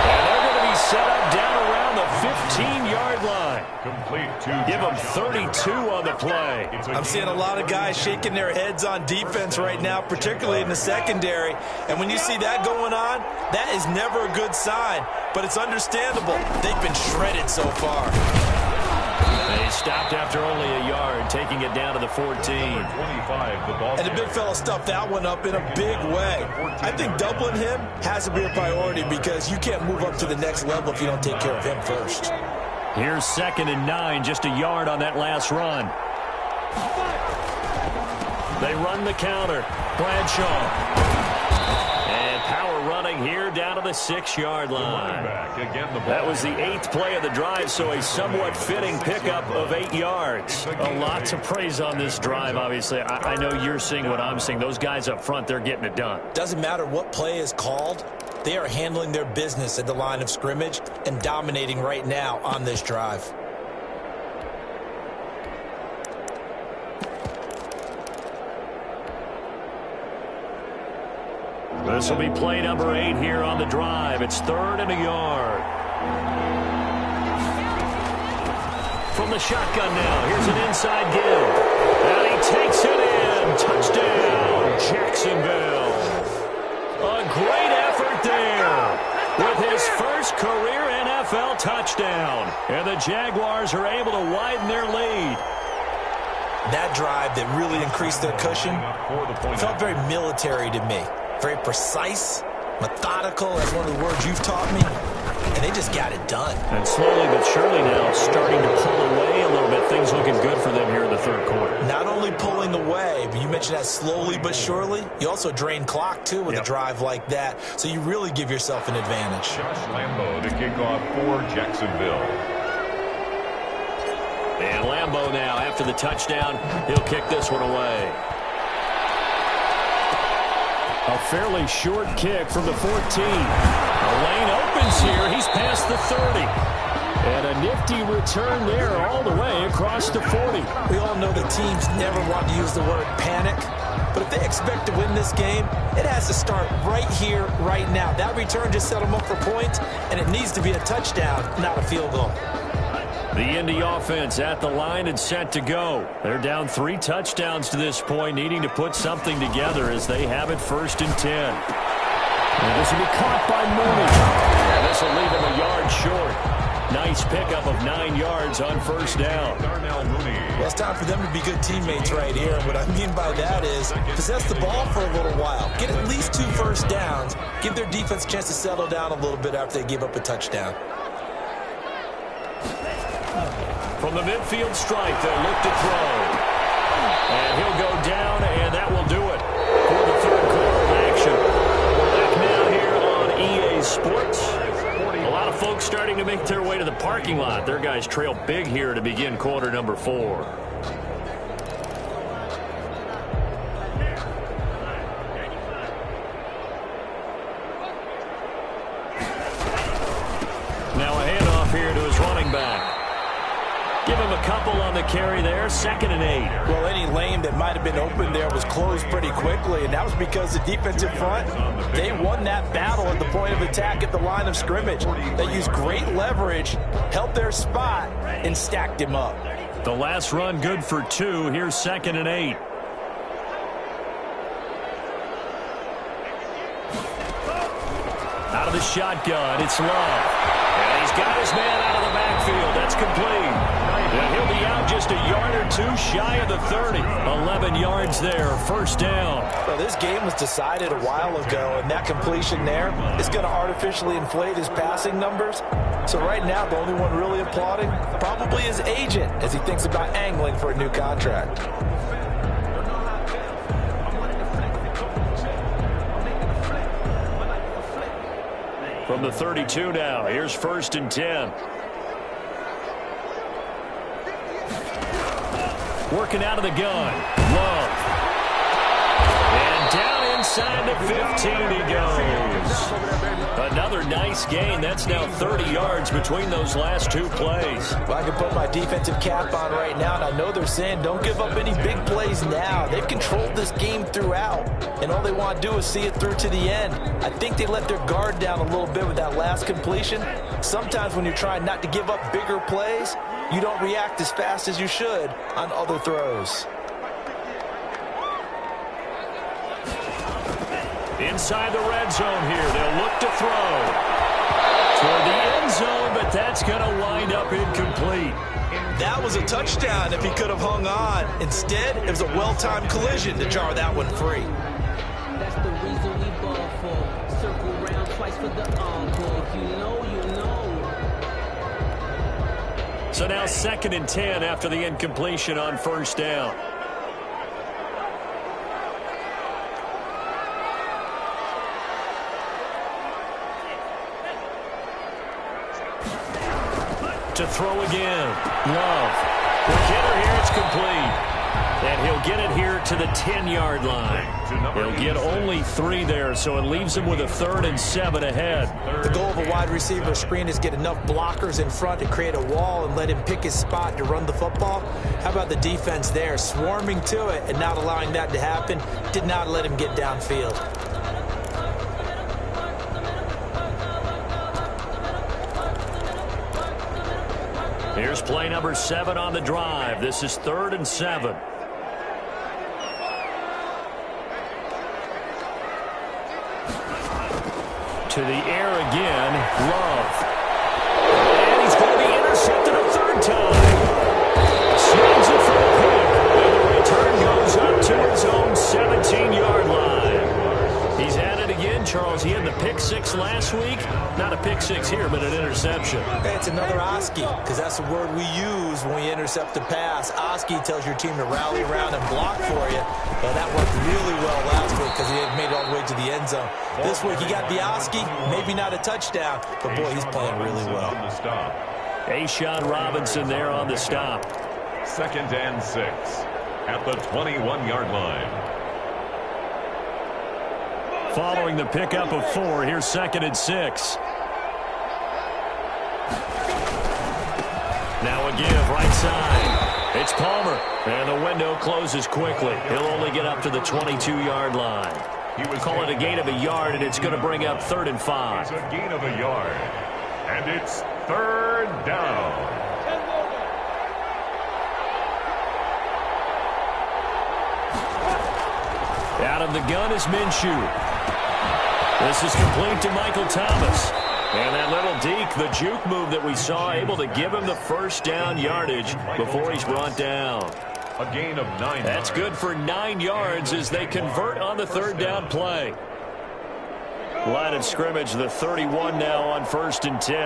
And they're going to be set up down around the 15-yard line. Complete to Give them 32 on the play. I'm seeing a lot of guys shaking their heads on defense right now, particularly in the secondary. And when you see that going on, that is never a good sign. But it's understandable. They've been shredded so far. They stopped after only a yard, taking it down to the 14. 25, the ball. And the big fella stuffed that one up in a big way. I think doubling him has to be a priority because you can't move up to the next level if you don't take care of him first. Here's 2nd and 9, just a yard on that last run. They run the counter. Bradshaw. And power running here down to the 6-yard line. That was the 8th play of the drive, so a somewhat fitting pickup of 8 yards. A lot to praise on this drive, obviously. I know you're seeing what I'm seeing. Those guys up front, they're getting it done. Doesn't matter what play is called. They are handling their business at the line of scrimmage and dominating right now on this drive. This will be play number 8 here on the drive. It's 3rd and a yard. From the shotgun now, here's an inside give. And he takes it in. Touchdown, Jacksonville. A great effort there with his first career NFL touchdown. And the Jaguars are able to widen their lead. That drive that really increased their cushion felt very military to me. Very precise, methodical, that's one of the words you've taught me. And they just got it done. And slowly but surely now starting to pull away a little bit. Things looking good for them here in the 3rd quarter. Not only pulling away, but you mentioned that slowly but surely. You also drain clock, too, with a drive like that. So you really give yourself an advantage. Josh Lambo to kick off for Jacksonville. And Lambo now, after the touchdown, he'll kick this one away. A fairly short kick from the 14. The lane opens here. He's past the 30. And a nifty return there all the way across the 40. We all know the teams never want to use the word panic. But if they expect to win this game, it has to start right here, right now. That return just set them up for points, and it needs to be a touchdown, not a field goal. The Indy offense at the line and set to go. They're down 3 touchdowns to this point, needing to put something together as they have it 1st and 10. And this will be caught by Mooney. And this will leave him a yard short. Nice pickup of 9 yards on 1st down. Well, it's time for them to be good teammates right here. And what I mean by that is possess the ball for a little while. Get at least 2 first downs. Give their defense a chance to settle down a little bit after they give up a touchdown. From the midfield stripe, they'll look to throw. And he'll go down, and that will do it for the 3rd quarter of action. Back now here on EA Sports. A lot of folks starting to make their way to the parking lot. Their guys trail big here to begin quarter number 4. Now a handoff here to his running back. Give him a couple on the carry there, 2nd and 8. Well, any lane that might have been open there was closed pretty quickly, and that was because the defensive front, they won that battle at the point of attack at the line of scrimmage. They used great leverage, held their spot, and stacked him up. The last run good for 2. Here's 2nd and 8. Out of the shotgun, it's Love. And he's got his man out of the backfield. That's complete. And he'll be out just a yard or 2 shy of the 30. 11 yards there, 1st down. Well, this game was decided a while ago, and that completion there is going to artificially inflate his passing numbers. So right now, the only one really applauding probably his agent as he thinks about angling for a new contract. From the 32 now, here's 1st and 10. Working out of the gun. Love. And down inside the 15 he goes. Another nice gain. That's now 30 yards between those last 2 plays. Well, I can put my defensive cap on right now, and I know they're saying don't give up any big plays now. They've controlled this game throughout, and all they want to do is see it through to the end. I think they let their guard down a little bit with that last completion. Sometimes when you're trying not to give up bigger plays, you don't react as fast as you should on other throws. Inside the red zone here, they'll look to throw. Toward the end zone, but that's going to wind up incomplete. That was a touchdown if he could have hung on. Instead, it was a well-timed collision to jar that one free. That's the reason we ball for. Circle round twice for the encore. If you know, you know. So now 2nd and 10 after the incompletion on 1st down. To throw again. Love. The hitter here, it's complete. And he'll get it here to the 10-yard line. He'll get only 3 there, so it leaves him with a 3rd and 7 ahead. The goal of a wide receiver screen is get enough blockers in front to create a wall and let him pick his spot to run the football. How about the defense there, swarming to it and not allowing that to happen? Did not let him get downfield. Here's play number 7 on the drive. This is 3rd and 7. To the air again, Love. And he's going to be intercepted a 3rd time. Snags it for the pick. And the return goes up to his own 17-yard line. He's at it again, Charles. He had the pick 6 last week. Not a pick 6 here, but an interception. Hey, it's another Oski, because that's the word we use when we intercept a pass. Oski tells your team to rally around and block for you. Well, that worked really well last week because he had made it all the way to the end zone. This week he got the Oski, maybe not a touchdown, but boy, he's playing really well. A'Shawn Robinson there on the stop. 2nd and 6 at the 21-yard line. Following the pickup of 4, here's 2nd and 6. Now a give right side. It's Palmer, and the window closes quickly. He'll only get up to the 22-yard line. Call it a gain of a yard, and it's going to bring up 3rd and 5. It's a gain of a yard, and it's 3rd down. Out of the gun is Minshew. This is complete to Michael Thomas. And that little deke, the juke move that we saw, able to give him the 1st down yardage before he's brought down. A gain of 9 That's good for 9 yards as they convert on the 3rd down play. Line of scrimmage, the 31 now on 1st and 10.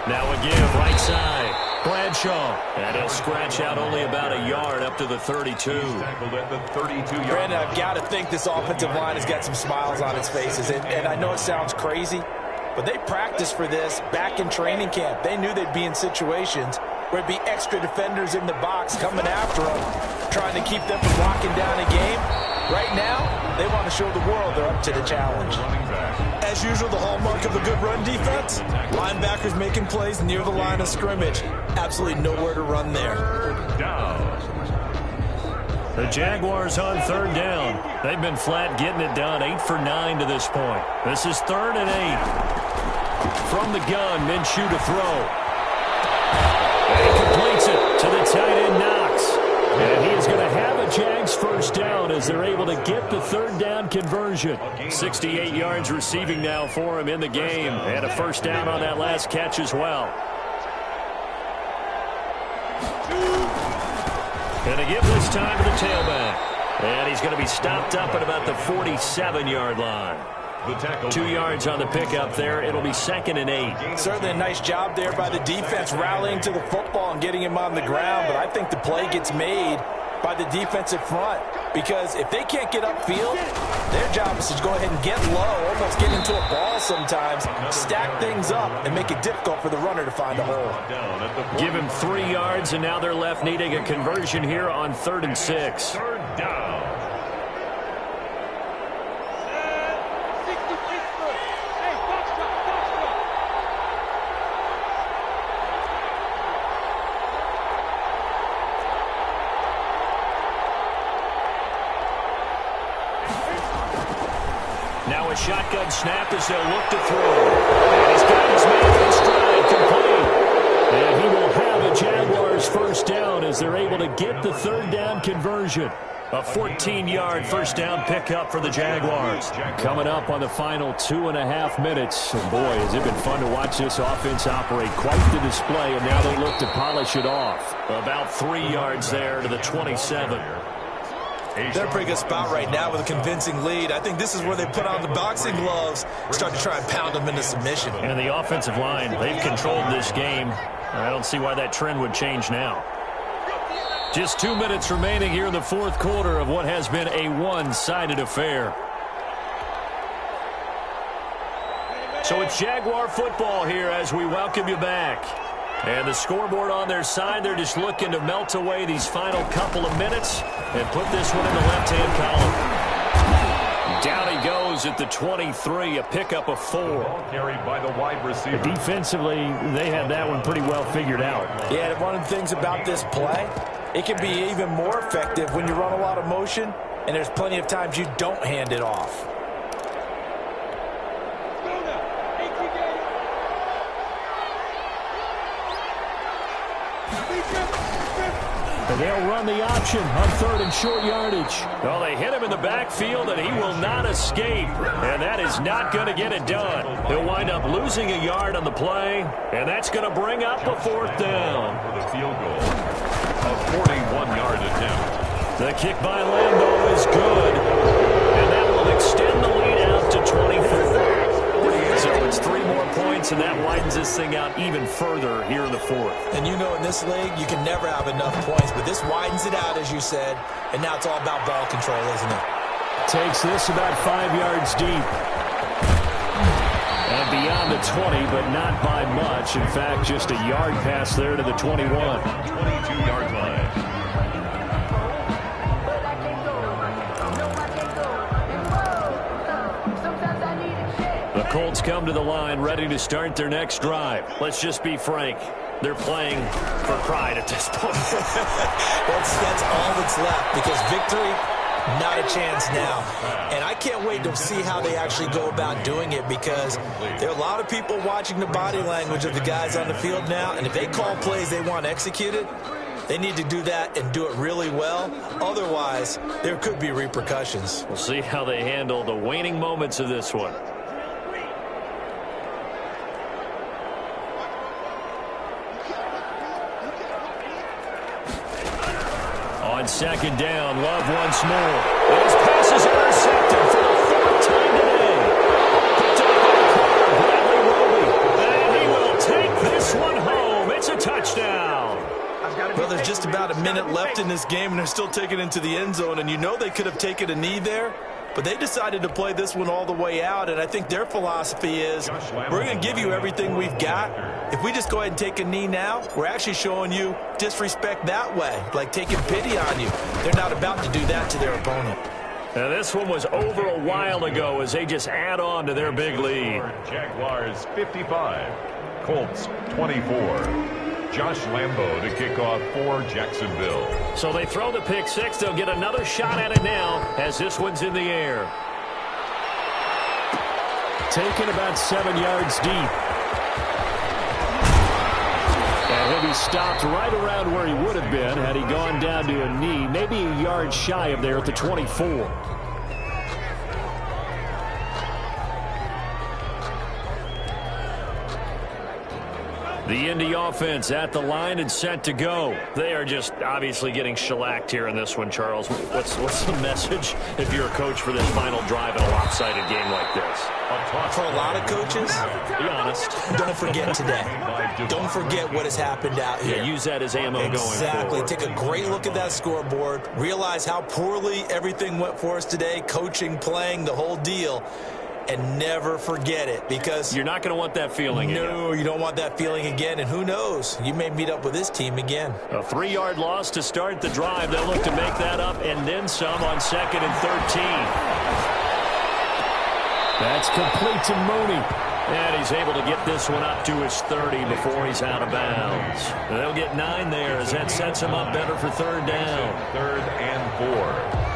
Now a give right side. Bradshaw. And he'll scratch out only about a yard up to the 32. Tackled at the 32-yard Brandon, line. I've got to think this offensive line has got some smiles on its faces. And I know it sounds crazy, but they practiced for this back in training camp. They knew they'd be in situations where it'd be extra defenders in the box coming after them, trying to keep them from locking down a game. Right now, they want to show the world they're up to the challenge. As usual, the hallmark of a good run defense, linebackers making plays near the line of scrimmage. Absolutely nowhere to run there. The Jaguars on 3rd down. They've been flat getting it done, 8 for 9 to this point. This is 3rd and 8. From the gun, Minshew to throw. And he completes it to the tight end, Knox. And he is going to have a Jags 1st down as they're able to get the 3rd down conversion. 68 yards receiving now for him in the game. And a 1st down on that last catch as well. And they give this time to the tailback. And he's going to be stopped up at about the 47-yard line. 2 yards on the pickup there. It'll be 2nd and 8. Certainly a nice job there by the defense rallying to the football and getting him on the ground, but I think the play gets made by the defensive front, because if they can't get upfield, their job is to go ahead and get low, almost get into a ball sometimes, stack things up, and make it difficult for the runner to find a hole. Give him 3 yards, and now they're left needing a conversion here on 3rd and 6. Third down. Now a shotgun snap as they'll look to throw. He's got his man in stride, complete. And he will have a Jaguars first down as they're able to get the 3rd down conversion. A 14-yard first down pickup for the Jaguars. Coming up on the final 2.5 minutes. And boy, has it been fun to watch this offense operate. Quite the display, and now they look to polish it off. About 3 yards there to the 27. They're in a pretty good spot right now with a convincing lead. I think this is where they put on the boxing gloves, start to try and pound them into submission. And the offensive line, they've controlled this game. I don't see why that trend would change now. Just 2 minutes remaining here in the 4th quarter of what has been a one-sided affair. So it's Jaguar football here as we welcome you back. And the scoreboard on their side, they're just looking to melt away these final couple of minutes and put this one in the left-hand column. Down he goes at the 23, a pickup of 4. Carried by the wide receiver. Defensively, they had that one pretty well figured out. Yeah, one of the things about this play, it can be even more effective when you run a lot of motion, and there's plenty of times you don't hand it off. And they'll run the option on 3rd and short yardage. Well, they hit him in the backfield, and he will not escape. And that is not going to get it done. He'll wind up losing a yard on the play, and that's going to bring up a 4th down. For the field goal, a 41-yard attempt. The kick by Lambeau is good, and that will extend the lead out to 24. So it's 3 more points, and that widens this thing out even further here in the 4th. And you know in this league, you can never have enough points, but this widens it out, as you said, and now it's all about ball control, isn't it? Takes this about 5 yards deep. And beyond the 20, but not by much. In fact, just a yard pass there to the 21. 22-yard line. The Colts come to the line ready to start their next drive. Let's just be frank. They're playing for pride at this point. that's all that's left, because victory, not a chance now. And I can't wait to see how they actually go about doing it, because there are a lot of people watching the body language of the guys on the field now, and if they call plays they want executed, they need to do that and do it really well. Otherwise, there could be repercussions. We'll see how they handle the waning moments of this one. On 2nd down, Love once more. And his pass is intercepted for the 4th time today. Picked up by the corner, Bradley Roby. And he will take this one home. It's a touchdown. Well, there's just about a minute left in this game, and they're still taking it into the end zone. And you know they could have taken a knee there, but they decided to play this one all the way out. And I think their philosophy is, we're going to give you everything we've got. If we just go ahead and take a knee now, we're actually showing you disrespect that way, like taking pity on you. They're not about to do that to their opponent. Now, this one was over a while ago as they just add on to their big lead. Jaguars 55, Colts 24. Josh Lambeau to kick off for Jacksonville. So they throw the pick 6. They'll get another shot at it now as this one's in the air. Taken about 7 yards deep. And he'll be stopped right around where he would have been had he gone down to a knee, maybe a yard shy of there at the 24. The Indy offense at the line and set to go. They are just obviously getting shellacked here in this one, Charles. What's the message if you're a coach for this final drive in a lopsided game like this? For a lot of coaches, be honest. Don't forget today. Don't forget what has happened out here. Yeah, use that as ammo going forward. Exactly. Take a great look at that scoreboard. Realize how poorly everything went for us today. Coaching, playing, the whole deal. And never forget it, because you're not going to want that feeling again. No, you don't want that feeling again. And who knows? You may meet up with this team again. A 3-yard loss to start the drive. They'll look to make that up and then some on 2nd and 13. That's complete to Mooney. And he's able to get this one up to his 30 before he's out of bounds. They'll get 9 there as that sets him up better for 3rd down. 3rd and 4.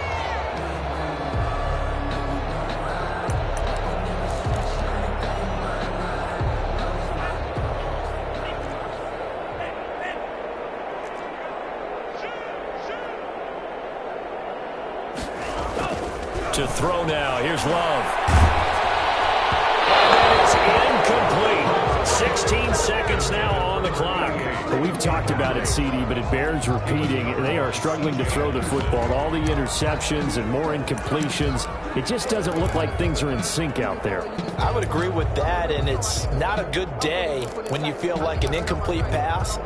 To throw now. Here's Love. And it's incomplete. 16 seconds now on the clock. We've talked about it, CD, but it bears repeating. They are struggling to throw the football. All the interceptions and more incompletions. It just doesn't look like things are in sync out there. I would agree with that, and it's not a good day when you feel like an incomplete pass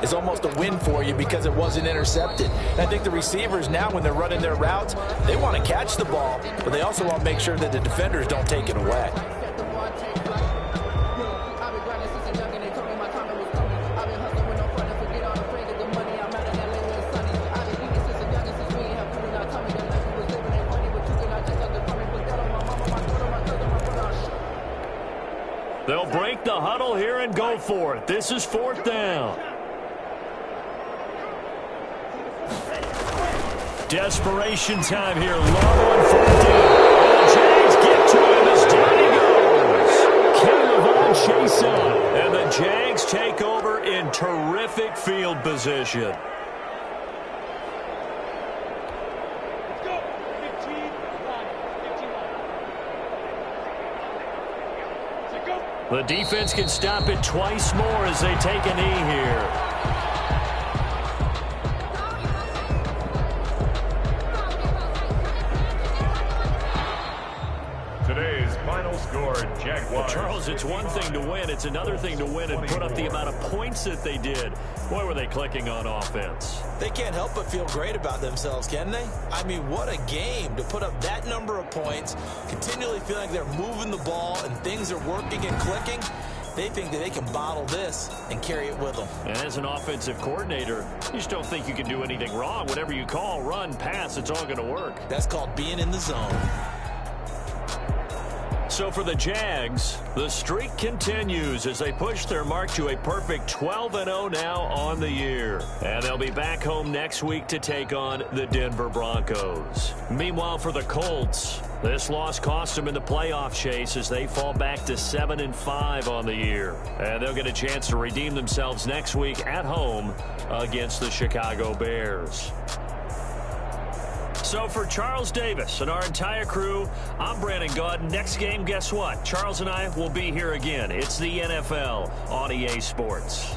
is almost a win for you because it wasn't intercepted. And I think the receivers now, when they're running their routes, they want to catch the ball, but they also want to make sure that the defenders don't take it away. They'll break the huddle here and go for it. This is 4th down. Desperation time here. Love on 4th down. And the Jags get to him as down he goes. Caleb chase up. And the Jags take over in terrific field position. The defense can stop it twice more as they take a knee here. Today's final score, Jaguars. Well, Charles, it's one thing to win. It's another thing to win and put up the amount of points that they did. Boy, were they clicking on offense. They can't help but feel great about themselves, can they? I mean, what a game to put up that number of points, continually feel like they're moving the ball and things are working and clicking. They think that they can bottle this and carry it with them. And as an offensive coordinator, you just don't think you can do anything wrong. Whatever you call, run, pass, it's all going to work. That's called being in the zone. So for the Jags, the streak continues as they push their mark to a perfect 12-0 now on the year. And they'll be back home next week to take on the Denver Broncos. Meanwhile, for the Colts, this loss cost them in the playoff chase as they fall back to 7-5 on the year. And they'll get a chance to redeem themselves next week at home against the Chicago Bears. So for Charles Davis and our entire crew, I'm Brandon Gaudin. Next game, guess what? Charles and I will be here again. It's the NFL on EA Sports.